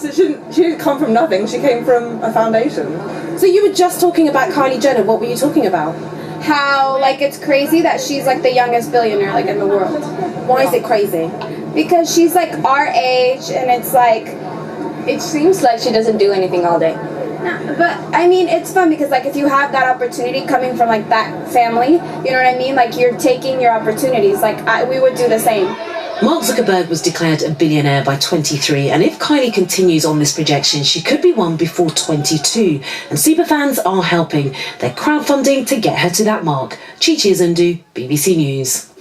absolutely, she didn't come from nothing. She came from a foundation. So you were just talking about Kylie Jenner. What were you talking about? How, like, it's crazy that she's, like, the youngest billionaire, like, in the world. Why is it crazy? Because she's, like, our age, and it's, like... It seems like she doesn't do anything all day. But, I mean, it's fun because, like, if you have that opportunity coming from, like, that family, you know what I mean? Like, you're taking your opportunities. Like, we would do the same. Mark Zuckerberg was declared a billionaire by 23, and if Kylie continues on this projection, she could be one before 22. And superfans are helping. They're crowdfunding to get her to that mark. Chichi Azundu, BBC News.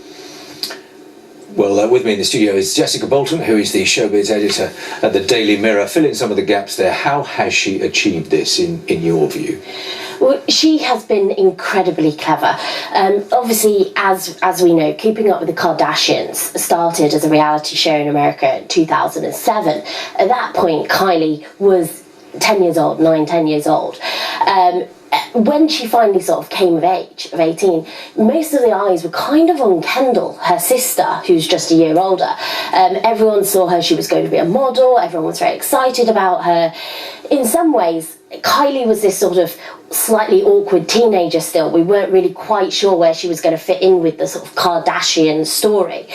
Well, with me in the studio is Jessica Bolton, who is the showbiz editor at the Daily Mirror. Fill in some of the gaps there. How has she achieved this, in your view? Well, she has been incredibly clever. Obviously, as we know, Keeping Up with the Kardashians started as a reality show in America in 2007. At that point, Kylie was 10 years old, 10 years old. When she finally sort of came of age, of 18, most of the eyes were kind of on Kendall, her sister, who's just a year older. Everyone saw her, she was going to be a model, everyone was very excited about her. In some ways, Kylie was this sort of slightly awkward teenager still. We weren't really quite sure where she was going to fit in with the sort of Kardashian story.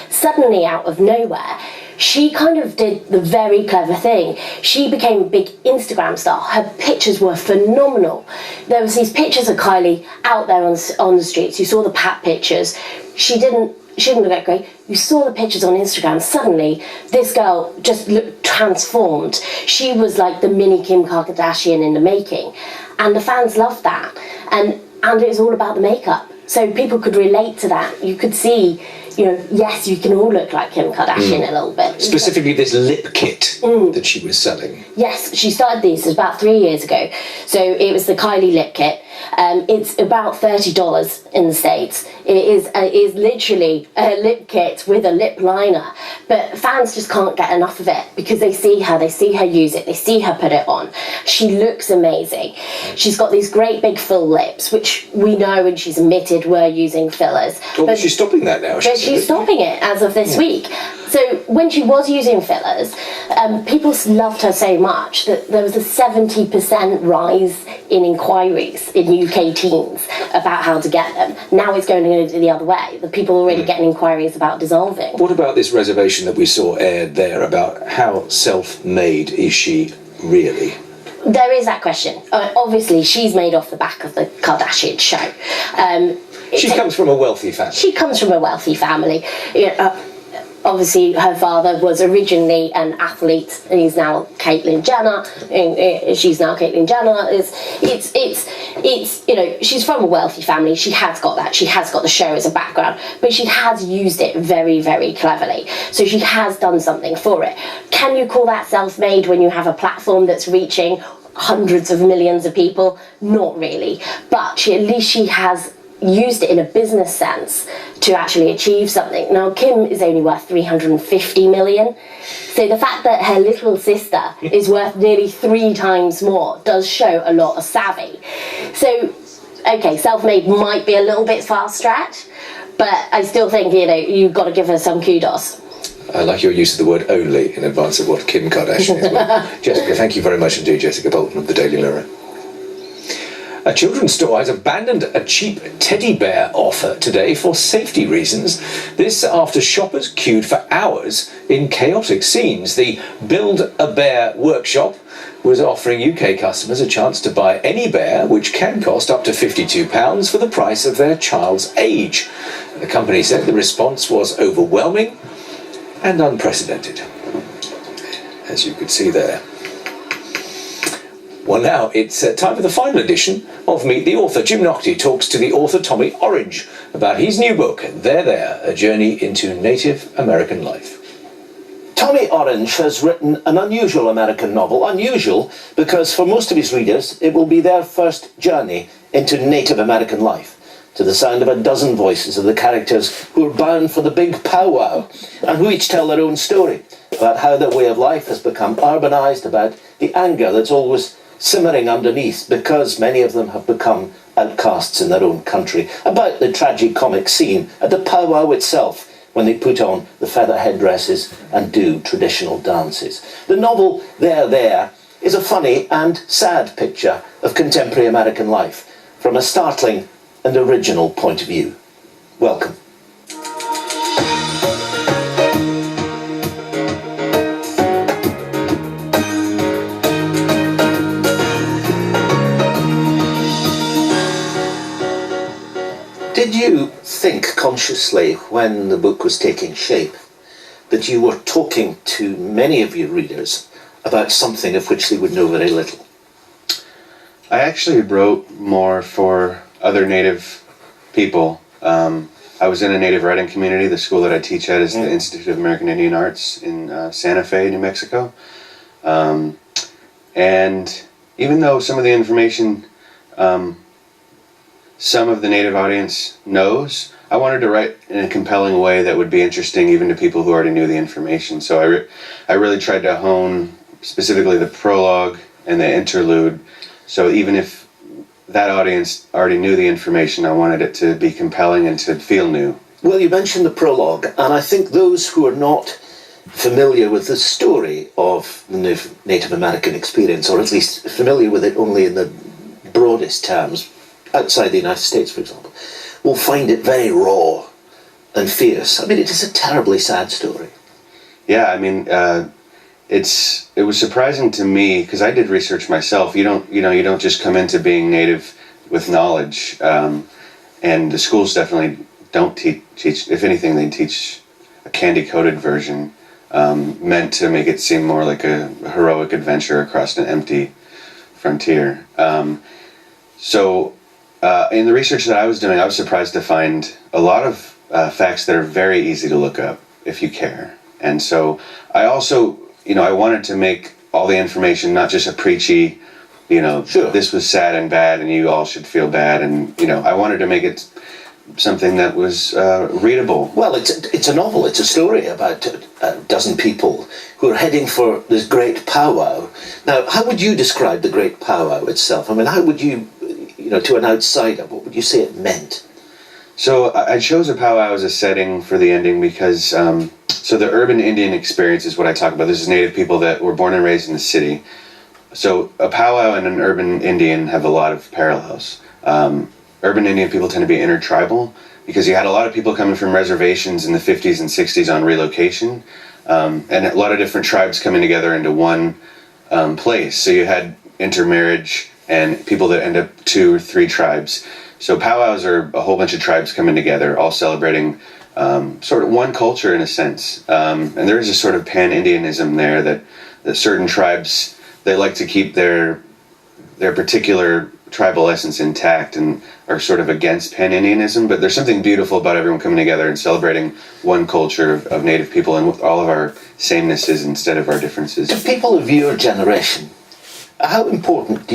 Suddenly, out of nowhere, she kind of did the very clever thing. She became a big Instagram star. Her pictures were phenomenal. There was these pictures of Kylie out there on the streets. You saw the pat pictures. She didn't look that great. You saw the pictures on Instagram. Suddenly, this girl just looked transformed. She was like the mini Kim Kardashian in the making. And the fans loved that. And it was all about the makeup. So people could relate to that. You could see, you know, yes, you can all look like Kim Kardashian a little bit. Specifically this lip kit that she was selling. Yes, she started these about 3 years ago. So it was the Kylie lip kit. It's about $30 in the States. It is literally a lip kit with a lip liner. But fans just can't get enough of it because they see her use it, they see her put it on. She looks amazing. She's got these great big full lips, which we know and she's admitted were using fillers. Well, but she's stopping that now. But she's stopping it as of this week. So when she was using fillers, people loved her so much that there was a 70% rise in inquiries in UK teens about how to get them. Now it's going the other way. The people are already getting inquiries about dissolving. What about this reservation that we saw aired there about how self-made is she really? There is that question. Obviously, she's made off the back of the Kardashian show. She comes from a wealthy family. She comes from a wealthy family. Obviously, her father was originally an athlete, and he's now Caitlyn Jenner. She's now Caitlyn Jenner. It's you know, she's from a wealthy family. She has got that. She has got the show as a background, but she has used it very, very cleverly. So she has done something for it. Can you call that self-made when you have a platform that's reaching hundreds of millions of people? Not really. But at least she has used it in a business sense to actually achieve something. Now, Kim is only worth 350 million. So the fact that her little sister is worth nearly 3 times more does show a lot of savvy. So, okay, self-made might be a little bit far-stretched, but I still think, you know, you've got to give her some kudos. I like your use of the word only in advance of what Kim Kardashian is. Well, Jessica, thank you very much indeed, Jessica Bolton of the Daily Mirror. A children's store has abandoned a cheap teddy bear offer today for safety reasons. This after shoppers queued for hours in chaotic scenes. The Build-A-Bear workshop was offering UK customers a chance to buy any bear, which can cost up to £52 for the price of their child's age. The company said the response was overwhelming and unprecedented, as you could see there. Well, now it's time for the final edition of Meet the Author. Jim Naughtie talks to the author Tommy Orange about his new book, There, A Journey into Native American Life. Tommy Orange has written an unusual American novel. Unusual because for most of his readers it will be their first journey into Native American life, to the sound of a dozen voices of the characters who are bound for the big powwow and who each tell their own story about how their way of life has become urbanised, about the anger that's always simmering underneath because many of them have become outcasts in their own country, about the tragic comic scene at the powwow itself when they put on the feather headdresses and do traditional dances. The novel There is a funny and sad picture of contemporary American life from a startling and original point of view. Welcome. Did you think consciously when the book was taking shape that you were talking to many of your readers about something of which they would know very little? I actually wrote more for other Native people. I was in a Native writing community. The school that I teach at is the Institute of American Indian Arts in Santa Fe, New Mexico. And even though some of the information some of the Native audience knows, I wanted to write in a compelling way that would be interesting even to people who already knew the information. So I really tried to hone specifically the prologue and the interlude. So even if that audience already knew the information, I wanted it to be compelling and to feel new. Well, you mentioned the prologue, and I think those who are not familiar with the story of the Native American experience, or at least familiar with it only in the broadest terms, outside the United States, for example, will find it very raw and fierce. I mean, it is a terribly sad story. Yeah, I mean, it was surprising to me because I did research myself. You don't just come into being Native with knowledge, and the schools definitely don't teach. If anything, they teach a candy-coated version, meant to make it seem more like a heroic adventure across an empty frontier. So in the research that I was doing, I was surprised to find a lot of facts that are very easy to look up if you care. And so I also, I wanted to make all the information not just a preachy, Sure. This was sad and bad and you all should feel bad. And, I wanted to make it something that was readable. Well, it's a novel. It's a story about a dozen people who are heading for this great powwow. Now, how would you describe the great powwow itself? I mean, how would you, to an outsider, what would you say it meant? So I chose a powwow as a setting for the ending because, so the urban Indian experience is what I talk about. This is Native people that were born and raised in the city. So a powwow and an urban Indian have a lot of parallels. Urban Indian people tend to be intertribal because you had a lot of people coming from reservations in the 50s and 60s on relocation, and a lot of different tribes coming together into one place. So you had intermarriage and people that end up 2 or 3 tribes. So powwows are a whole bunch of tribes coming together, all celebrating sort of one culture in a sense. And there is a sort of pan-Indianism there that certain tribes, they like to keep their particular tribal essence intact and are sort of against pan-Indianism, but there's something beautiful about everyone coming together and celebrating one culture of Native people and with all of our samenesses instead of our differences. To people of your generation, how important do